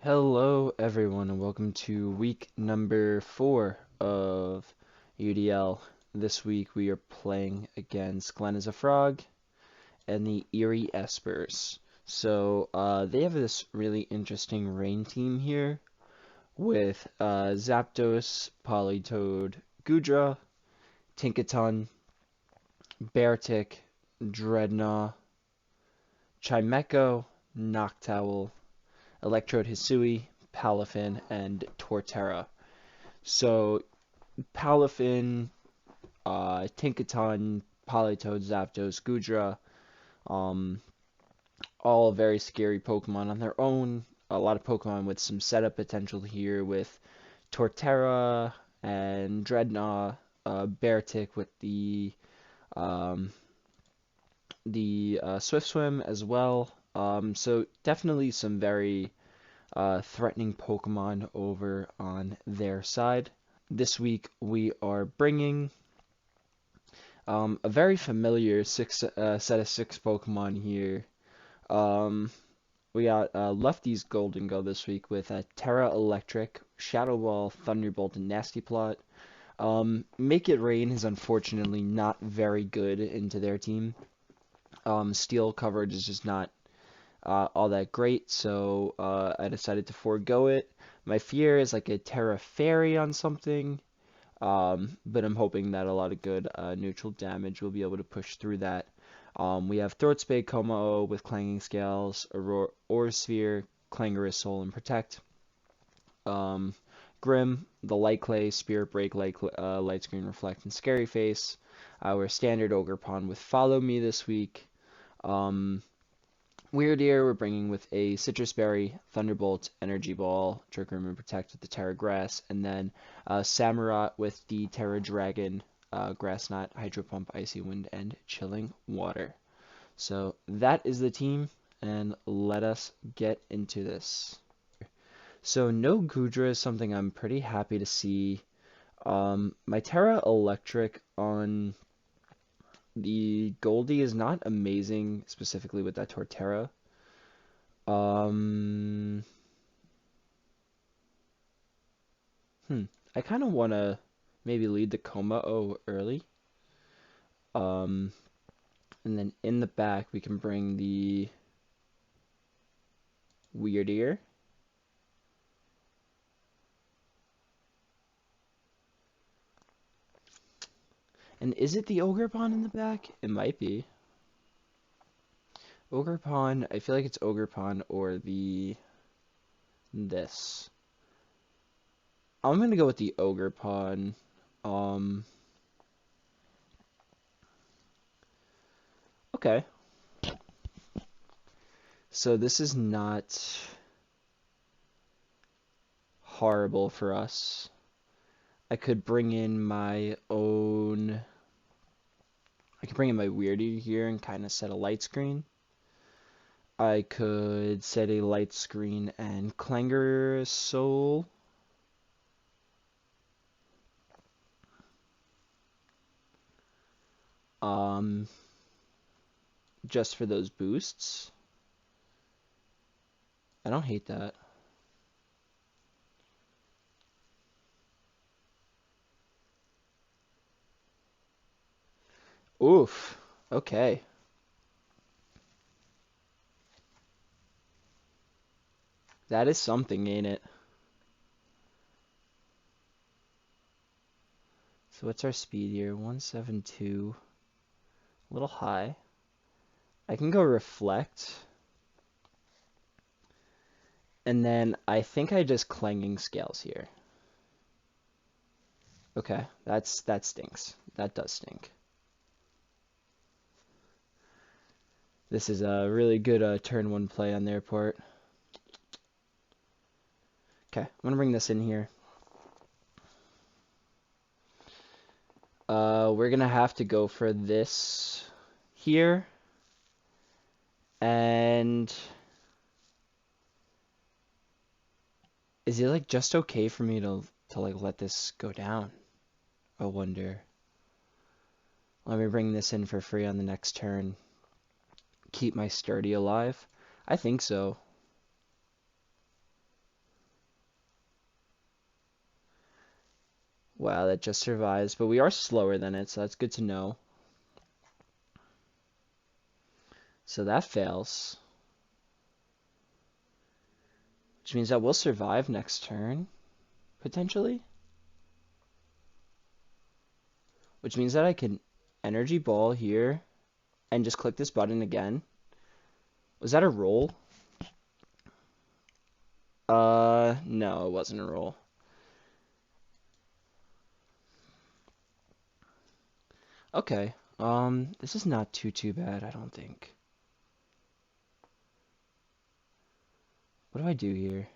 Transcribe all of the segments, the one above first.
Hello, everyone, and welcome to week number 4 of UDL. This week we are playing against Glenn is a Frog and the Erie Espers. They have this really interesting rain team here with Zapdos, Politoed, Goodra, Tinkaton, Beartic, Dreadnought, Chimecho, Noctowl, Electrode Hisui, Palafin, and Torterra. So Palafin, Tinkaton, Politoed, Zapdos, Goodra, um, all very scary Pokemon on their own. A lot of Pokemon with some setup potential here with Torterra and Dreadnought, Beartic with um, the Swift Swim as well. So definitely some very threatening Pokemon over on their side. This week we are bringing a very familiar set of six Pokemon here. Um, we got Lefty's Golden Go this week with Terra Electric, Shadow Ball, Thunderbolt, and Nasty Plot. Make It Rain is unfortunately not very good into their team. Steel coverage is just not all that great, so I decided to forego it. My fear is like a Terra Fairy on something, but I'm hoping that a lot of good neutral damage will be able to push through that. We have Throat Spade, Como with Clanging Scales, Aurora Sphere, Clangorous Soul, and Protect. Um, Grim, the Light Clay, Spirit Break, Light Screen Reflect, and Scary Face. Our standard Ogerpon with Follow Me this week. Um, Weird Ear, we're bringing with a Citrus Berry, Thunderbolt, Energy Ball, Trick Room, and Protect with the Terra Grass, and then Samurott with the Terra Dragon, Grass Knot, Hydro Pump, Icy Wind, and Chilling Water. So that is the team, and let us get into this. So no Gudra is something I'm pretty happy to see. My Terra Electric on the Goldie is not amazing, specifically with that Torterra. Um, I kind of want to maybe lead the Como early. Um, and then in the back, we can bring the Weird Ear. And is it the Ogerpon in the back? It might be. Ogerpon, I feel like it's Ogerpon or this. I'm gonna go with the Ogerpon. Um, okay. So this is not horrible for us. I could bring in my own. I could bring in my Weirdy here and kind of set a light screen. I could set a light screen and Clanger Soul. Um, just for those boosts. I don't hate that. Oof. Okay. That is something, ain't it? So what's our speed here? 172. A little high. I can go reflect. And then I think I just clanging scales here. Okay, that stinks. That does stink. This is a really good turn one play on their part. Okay, I'm gonna bring this in here. We're gonna have to go for this here. And is it like just okay for me to like let this go down? I wonder. Let me bring this in for free on the next turn. Keep my sturdy alive? I think so. Wow, that just survives, but we are slower than it, so that's good to know. So that fails, which means that we'll survive next turn, potentially. Which means that I can energy ball here and just click this button again. Was that a roll? No, it wasn't a roll. Okay, this is not too bad, I don't think. What do I do here?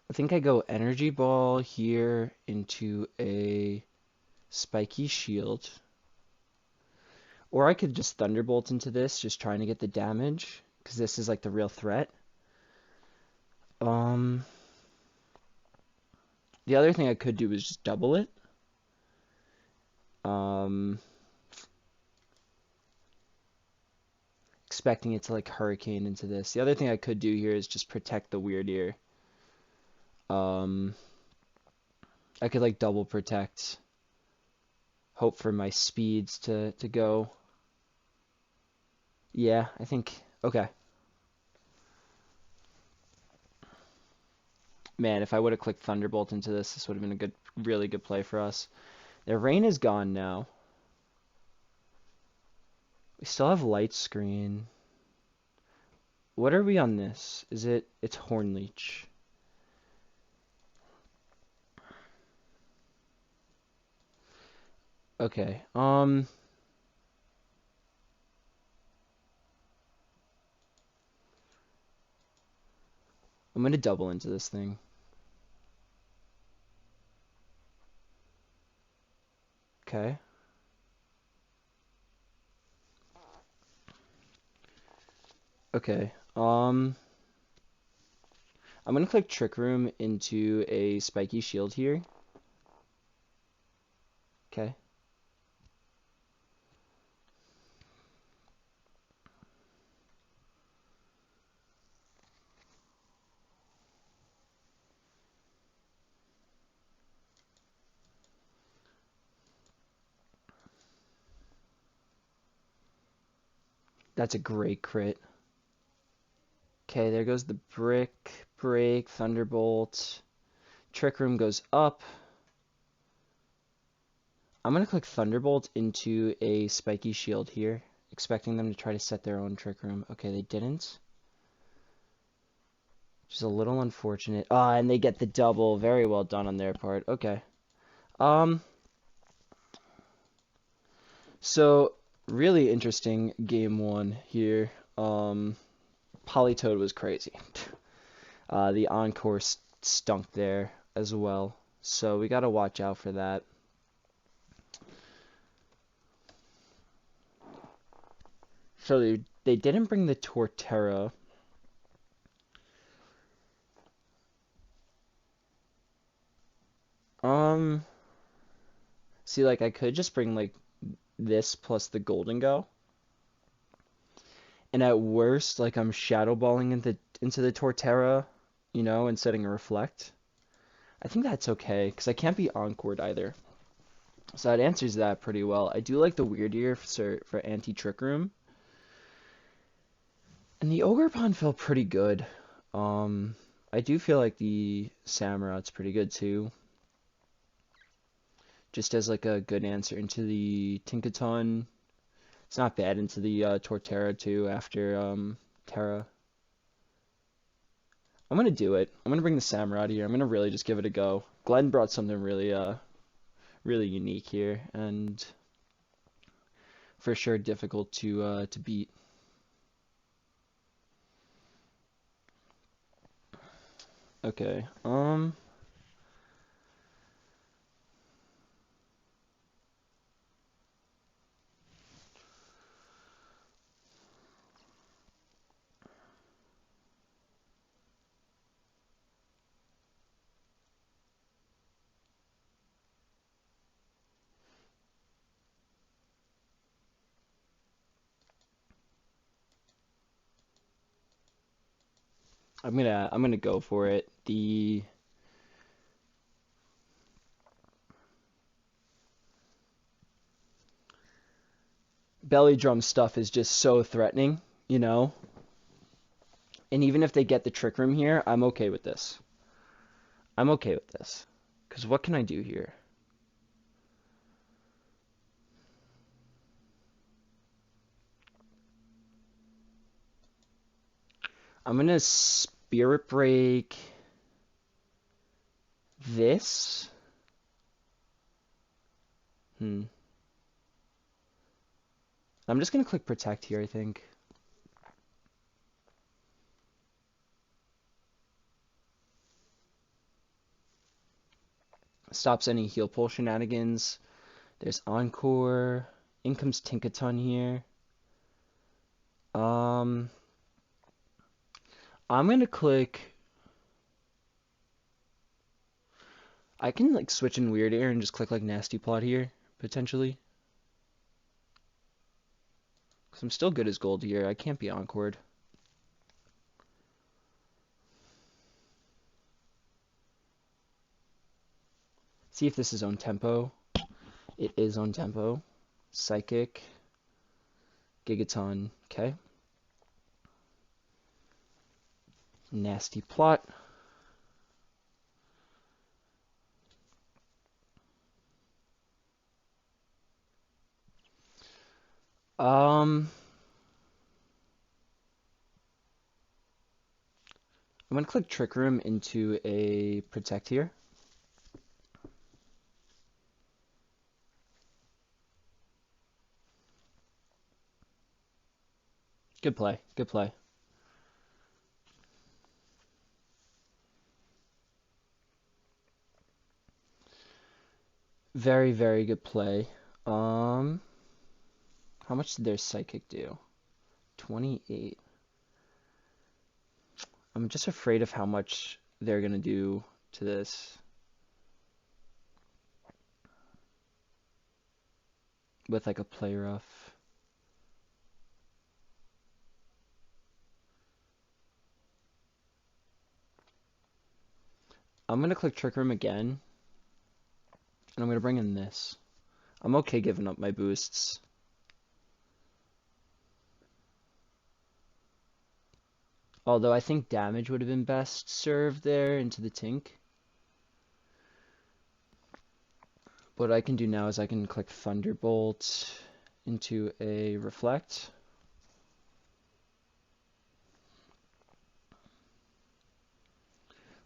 I think I go energy ball here into a spiky shield. Or I could just thunderbolt into this, just trying to get the damage, because this is like the real threat. The other thing I could do is just double it. Expecting it to like hurricane into this. The other thing I could do here is just protect the weird ear. I could like double protect. Hope for my speeds to go. Yeah, I think, okay. Man, if I would have clicked Thunderbolt into this, this would have been a good, really good play for us. Their rain is gone now. We still have light screen. What are we on this? It's Hornleech. Okay, I'm gonna double into this thing. Okay. Okay, I'm gonna click Trick Room into a spiky shield here. Okay. That's a great crit. Okay, there goes the brick, break, thunderbolt. Trick Room goes up. I'm gonna click Thunderbolt into a spiky shield here, expecting them to try to set their own Trick Room. Okay, they didn't. Which is a little unfortunate. Ah, and they get the double. Very well done on their part. Okay. So really interesting game one here. Polytoad was crazy. The encore stunk there as well. So we gotta watch out for that. So they didn't bring the Torterra. See, like I could just bring like this plus the Golden Go. And at worst, like I'm shadowballing into the Torterra, you know, and setting a reflect. I think that's okay, because I can't be encored either. So that answers that pretty well. I do like the Weird Ear for anti-Trick Room. And the Ogre Pond felt pretty good. I do feel like the Samurot's pretty good too. Just as like a good answer into the Tinkaton. It's not bad into the Torterra too after Terra. I'm gonna do it. I'm gonna bring the Samurott here. I'm gonna really just give it a go. Glenn brought something really unique here, and for sure difficult to beat. Okay. I'm gonna go for it. belly drum stuff is just so threatening, you know? And even if they get the Trick Room here, I'm okay with this. I'm okay with this. Because what can I do here? I'm going to Spirit Break this. I'm just going to click Protect here, I think. Stops any heal pull shenanigans. There's Encore. In comes Tinkaton here. I'm gonna click. I can like switch in Weird Air and just click like Nasty Plot here, potentially. Cause I'm still good as gold here. I can't be encored. See if this is on tempo. It is on tempo. Psychic. Gigaton. Okay. Nasty Plot. I'm gonna click Trick Room into a Protect here. Good play. Good play. Very, very good play. How much did their Psychic do? 28. I'm just afraid of how much they're gonna do to this. With like a play rough. I'm gonna click Trick Room again. And I'm gonna bring in this. I'm okay giving up my boosts. Although I think damage would have been best served there into the Tink. What I can do now is I can click Thunderbolt into a Reflect.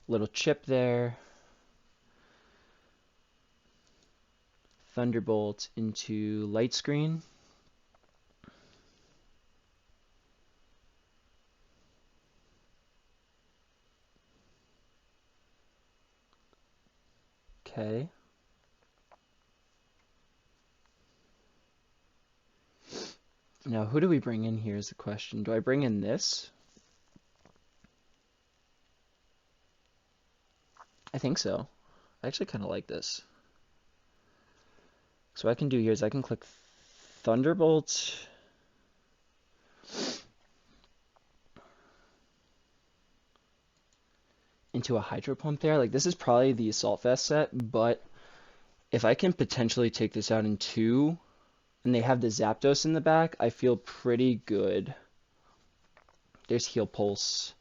Little chip there. Thunderbolt into Light Screen. Okay. Now, who do we bring in here is the question. Do I bring in this? I think so. I actually kind of like this. So what I can do here is I can click Thunderbolt into a Hydro Pump there. Like, this is probably the Assault Vest set, but if I can potentially take this out in 2, and they have the Zapdos in the back, I feel pretty good. There's Heal Pulse.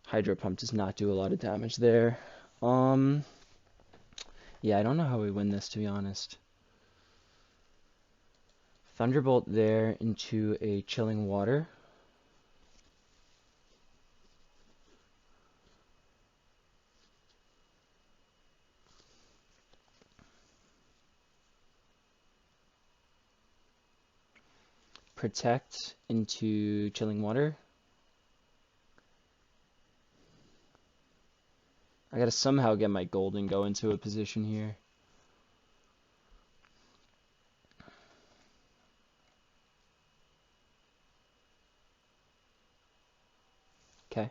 Hydro Pump does not do a lot of damage there. Yeah, I don't know how we win this, to be honest. Thunderbolt there into a Chilling Water. Protect into Chilling Water. I gotta somehow get my gold and go into a position here. Okay.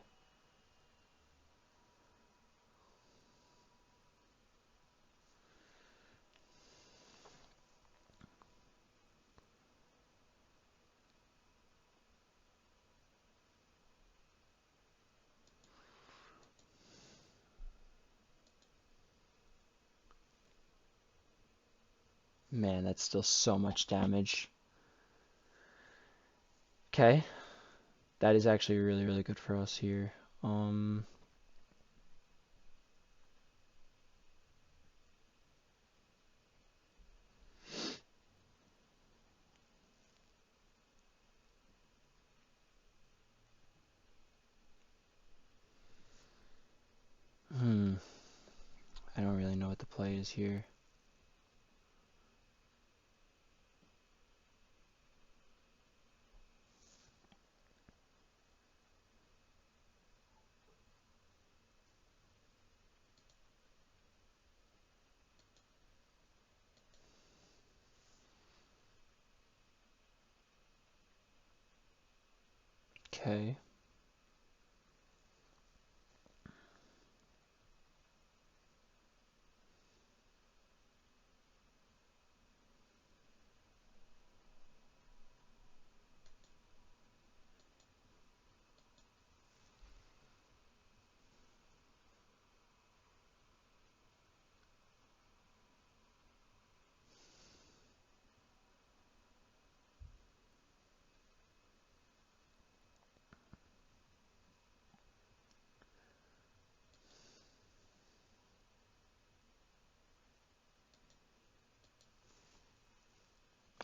Man, that's still so much damage. Okay, that is actually really, really good for us here. Um, hmm, I don't really know what the play is here. Okay.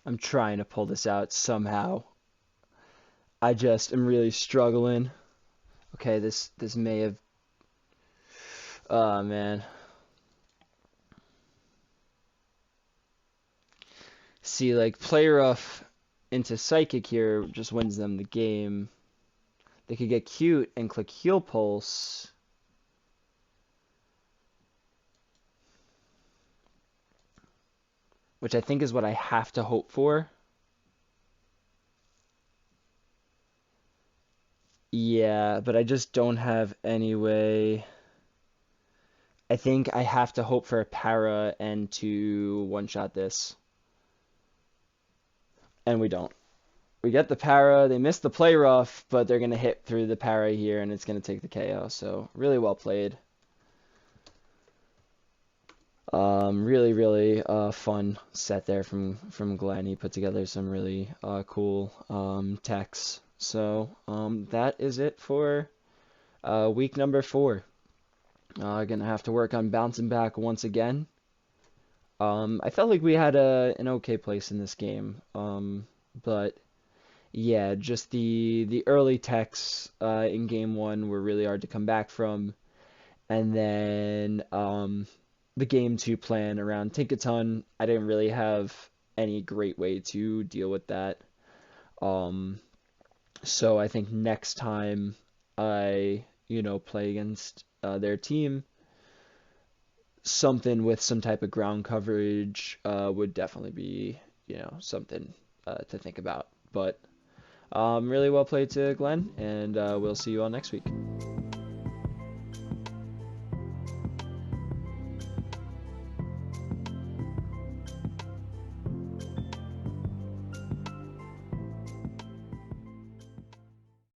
I'm trying to pull this out somehow. I just am really struggling. Okay, this may have. Oh man. See, like play rough into psychic here just wins them the game. They could get cute and click heal pulse, which I think is what I have to hope for. Yeah, but I just don't have any way. I think I have to hope for a para and to one-shot this. And we don't. We get the para, they miss the play rough, but they're going to hit through the para here and it's going to take the KO. So really well played. Really, really fun set there from Glenn. He put together some really cool techs. So that is it for week number 4. Gonna have to work on bouncing back once again. I felt like we had an okay place in this game, but yeah, just the early techs in game 1 were really hard to come back from, and then the game 2 plan around Tinkaton, I didn't really have any great way to deal with that. Um, so I think next time I, play against their team, something with some type of ground coverage would definitely be, something to think about. But really well played to Glenn, and we'll see you all next week.